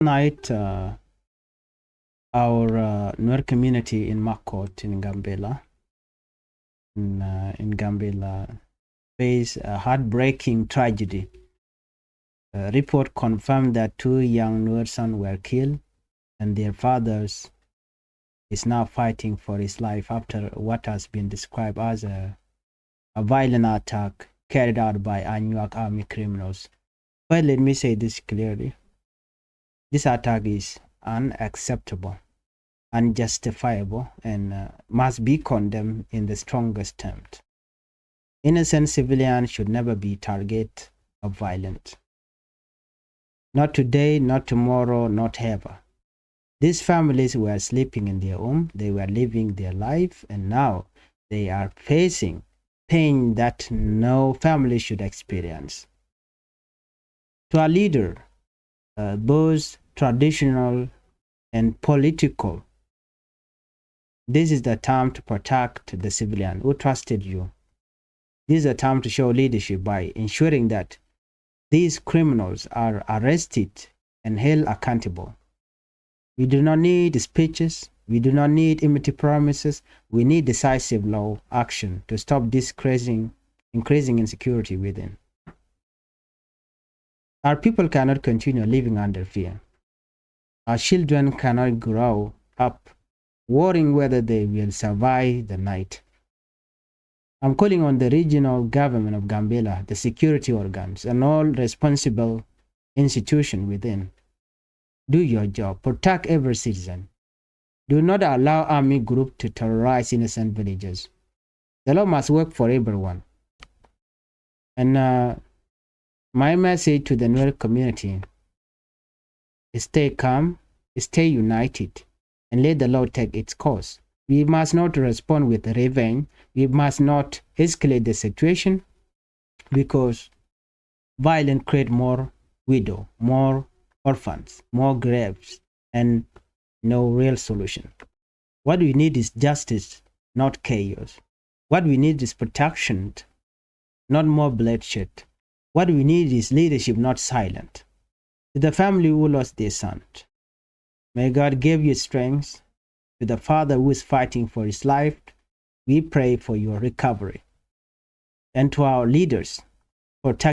Night, our Nuer community in Makot in Gambela faced a heartbreaking tragedy. A report confirmed that two young Nuer sons were killed, and their fathers is now fighting for his life after what has been described as a violent attack carried out by Nyak army criminals. But let me say this clearly. This attack is unacceptable, unjustifiable, and must be condemned in the strongest terms. Innocent civilians should never be target of violence. Not today, not tomorrow, not ever. These families were sleeping in their home, they were living their life, and now they are facing pain that no family should experience. To our leader, both traditional and political, this is the time to protect the civilian who trusted you. This is the time to show leadership by ensuring that these criminals are arrested and held accountable. We do not need speeches. We do not need empty promises. We need decisive law action to stop this increasing insecurity within. Our people cannot continue living under fear. Our children cannot grow up worrying whether they will survive the night. I'm calling on the regional government of Gambela, the security organs, and all responsible institutions within. Do your job. Protect every citizen. Do not allow army group to terrorize innocent villagers. The law must work for everyone. And my message to the Nuer community is stay calm, stay united, and let the law take its course. We must not respond with revenge. We must not escalate the situation, because violence creates more widows, more orphans, more graves, and no real solution. What we need is justice, not chaos. What we need is protection, not more bloodshed. What we need is leadership, not silence. To the family who lost their son, may God give you strength. To the father who is fighting for his life, we pray for your recovery. And to our leaders, protect